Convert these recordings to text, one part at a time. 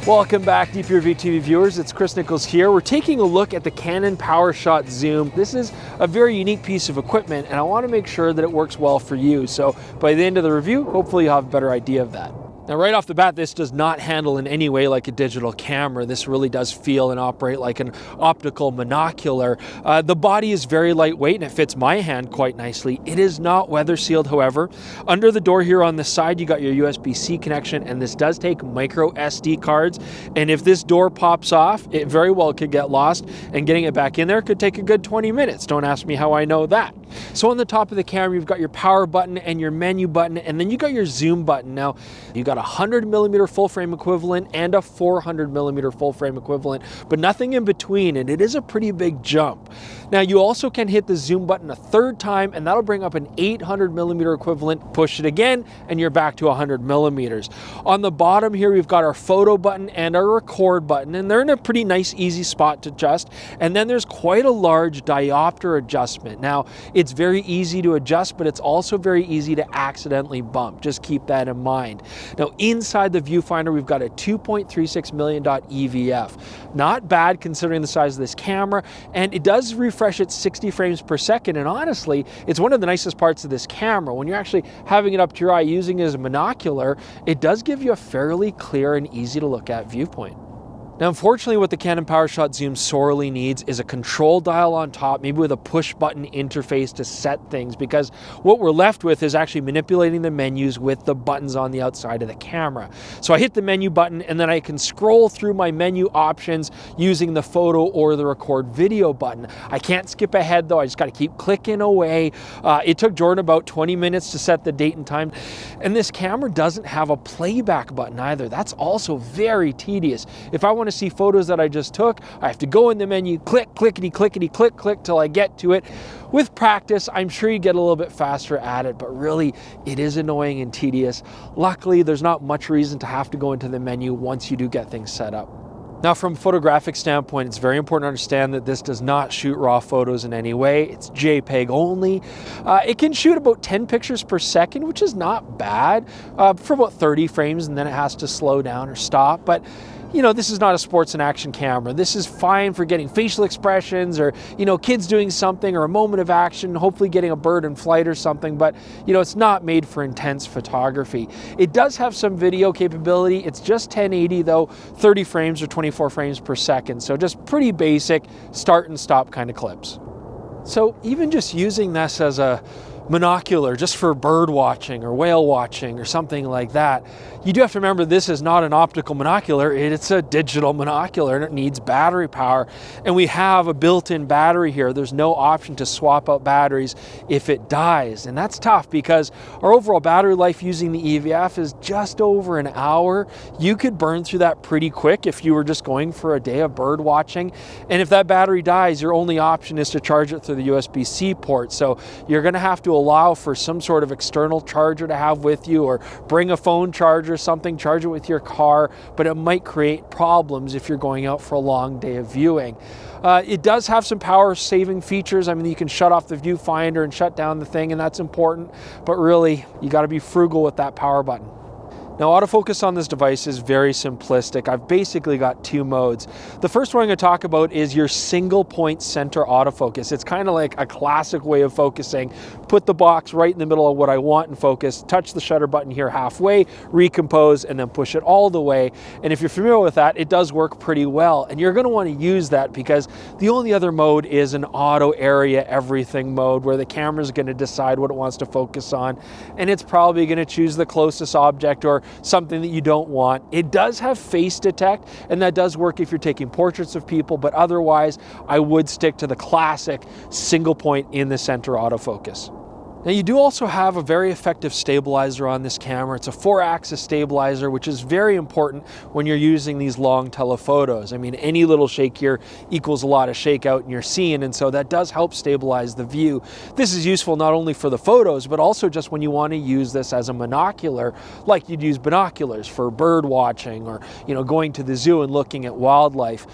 Welcome back, DPReview TV viewers. It's Chris Nichols here. We're taking a look at the Canon PowerShot Zoom. This is a very unique piece of equipment, and I want to make sure that it works well for you. So by the end of the review, hopefully you'll have a better idea of that. Now, right off the bat, this does not handle in any way like a digital camera. This really does feel and operate like an optical monocular. The body is very lightweight and it fits my hand quite nicely. It is not weather sealed, however. Under the door here on the side, you got your USB-C connection, and this does take micro SD cards. And if this door pops off, it very well could get lost, and getting it back in there could take a good 20 minutes. Don't ask me how I know that. So on the top of the camera, you've got your power button and your menu button, and then you got your zoom button. Now, you got a 100mm full frame equivalent and a 400mm full frame equivalent, but nothing in between, and it is a pretty big jump. Now, you also can hit the zoom button a third time, and that'll bring up an 800mm equivalent. Push it again, and you're back to 100mm. On the bottom here, we've got our photo button and our record button, and they're in a pretty nice, easy spot to adjust. And then there's quite a large diopter adjustment. Now, it's very easy to adjust, but it's also very easy to accidentally bump. Just keep that in mind. Now, inside the viewfinder, we've got a 2.36 million dot EVF. Not bad considering the size of this camera, and it does refresh at 60 frames per second. And honestly, it's one of the nicest parts of this camera. When you're actually having it up to your eye using it as a monocular, it does give you a fairly clear and easy to look at viewpoint. Now, unfortunately, what the Canon PowerShot Zoom sorely needs is a control dial on top, maybe with a push button interface to set things, because what we're left with is actually manipulating the menus with the buttons on the outside of the camera. So I hit the menu button, and then I can scroll through my menu options using the photo or the record video button. I can't skip ahead though, I just got to keep clicking away. It took Jordan about 20 minutes to set the date and time. And this camera doesn't have a playback button either. That's also very tedious. If I want to see photos that I just took, I have to go in the menu, click, clickety, clickety, click, click till I get to it. With practice, I'm sure you get a little bit faster at it, but really it is annoying and tedious. Luckily, there's not much reason to have to go into the menu once you do get things set up. Now, from a photographic standpoint, it's very important to understand that this does not shoot raw photos in any way. It's JPEG only. It can shoot about 10 pictures per second, which is not bad, for about 30 frames, and then it has to slow down or stop. But you know, this is not a sports and action camera. This is fine for getting facial expressions or, you know, kids doing something or a moment of action, hopefully getting a bird in flight or something, but, you know, it's not made for intense photography. It does have some video capability. It's just 1080 though, 30 frames or 24 frames per second. So just pretty basic start and stop kind of clips. So even just using this as a monocular just for bird watching or whale watching or something like that, you do have to remember this is not an optical monocular, it's a digital monocular, and it needs battery power. And we have a built-in battery here. There's no option to swap out batteries if it dies. And that's tough because our overall battery life using the EVF is just over an hour. You could burn through that pretty quick if you were just going for a day of bird watching. And if that battery dies, your only option is to charge it through the USB-C port. So you're going to have to allow for some sort of external charger to have with you, or bring a phone charger or something, charge it with your car, but it might create problems if you're going out for a long day of viewing. It does have some power saving features. I mean, you can shut off the viewfinder and shut down the thing, and that's important, but really you got to be frugal with that power button. Now, autofocus on this device is very simplistic. I've basically got two modes. The first one I'm going to talk about is your single point center autofocus. It's kind of like a classic way of focusing. Put the box right in the middle of what I want in focus, touch the shutter button here halfway, recompose, and then push it all the way. And if you're familiar with that, it does work pretty well. And you're going to want to use that because the only other mode is an auto area everything mode, where the camera is going to decide what it wants to focus on. And it's probably going to choose the closest object or something that you don't want. It does have face detect, and that does work if you're taking portraits of people, but otherwise I would stick to the classic single point in the center autofocus. Now, you do also have a very effective stabilizer on this camera. It's a 4-axis stabilizer, which is very important when you're using these long telephotos. I mean, any little shake here equals a lot of shake out in your scene, and so that does help stabilize the view. This is useful not only for the photos, but also just when you want to use this as a monocular, like you'd use binoculars for bird watching or, you know, going to the zoo and looking at wildlife.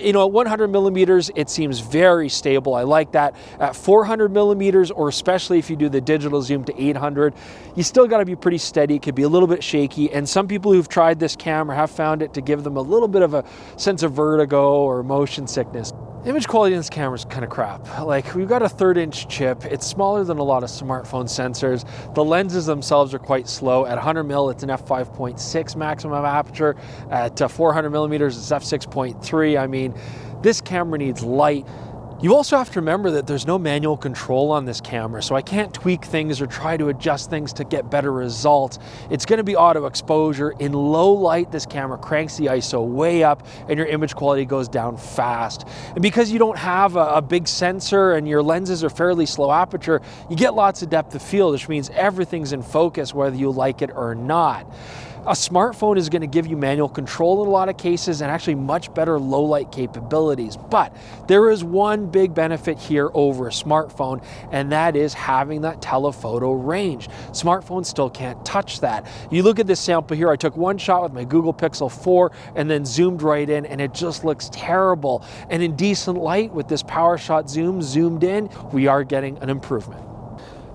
You know, at 100 millimeters, it seems very stable. I like that. At 400 millimeters, or especially if you do the digital zoom to 800. You still got to be pretty steady. It could be a little bit shaky. And some people who've tried this camera have found it to give them a little bit of a sense of vertigo or motion sickness. Image quality in this camera is kind of crap. Like, we've got a 1/3-inch chip. It's smaller than a lot of smartphone sensors. The lenses themselves are quite slow. At 100 mil, it's an f5.6 maximum aperture. At 400 millimeters, it's f6.3. I mean, this camera needs light. You also have to remember that there's no manual control on this camera, so I can't tweak things or try to adjust things to get better results. It's going to be auto exposure. In low light, this camera cranks the ISO way up and your image quality goes down fast. And because you don't have a big sensor and your lenses are fairly slow aperture, you get lots of depth of field, which means everything's in focus whether you like it or not. A smartphone is going to give you manual control in a lot of cases and actually much better low light capabilities. But there is one big benefit here over a smartphone, and that is having that telephoto range. Smartphones still can't touch that. You look at this sample here, I took one shot with my Google Pixel 4 and then zoomed right in, and it just looks terrible. And in decent light with this PowerShot zoom zoomed in, we are getting an improvement.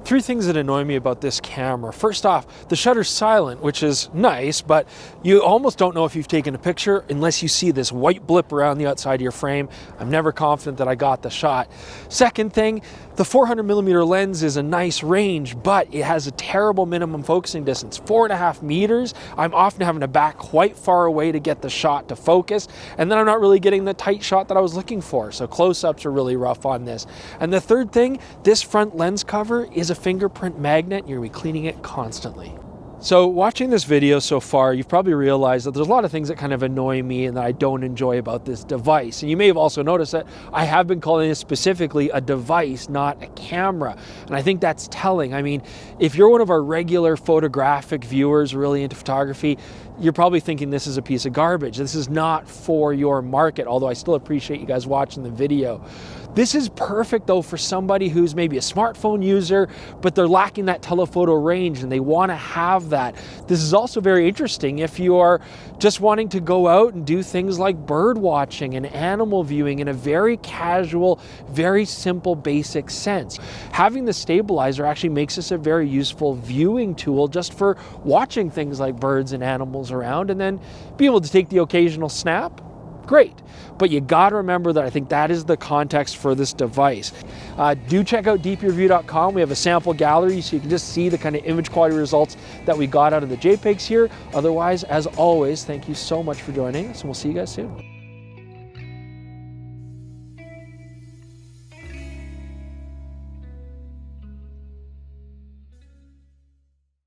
Three things that annoy me about this camera. First off, the shutter's silent, which is nice, but you almost don't know if you've taken a picture unless you see this white blip around the outside of your frame. I'm never confident that I got the shot. Second thing, the 400 millimeter lens is a nice range, but it has a terrible minimum focusing distance, 4.5 meters. I'm often having to back quite far away to get the shot to focus, and then I'm not really getting the tight shot that I was looking for. So close-ups are really rough on this. And the third thing, this front lens cover is a fingerprint magnet. You're gonna be cleaning it constantly. So watching this video so far, you've probably realized that there's a lot of things that kind of annoy me and that I don't enjoy about this device. And you may have also noticed that I have been calling this specifically a device, not a camera. And I think that's telling. I mean, if you're one of our regular photographic viewers really into photography, you're probably thinking this is a piece of garbage. This is not for your market, although I still appreciate you guys watching the video. This is perfect though for somebody who's maybe a smartphone user, but they're lacking that telephoto range and they want to have that. This is also very interesting if you are just wanting to go out and do things like bird watching and animal viewing in a very casual, very simple, basic sense. Having the stabilizer actually makes this a very useful viewing tool just for watching things like birds and animals around, and then be able to take the occasional snap. Great, but you got to remember that I think that is the context for this device. Do check out deepyourview.com. We have a sample gallery so you can just see the kind of image quality results that we got out of the JPEGs here. Otherwise, as always, thank you so much for joining us, and we'll see you guys soon.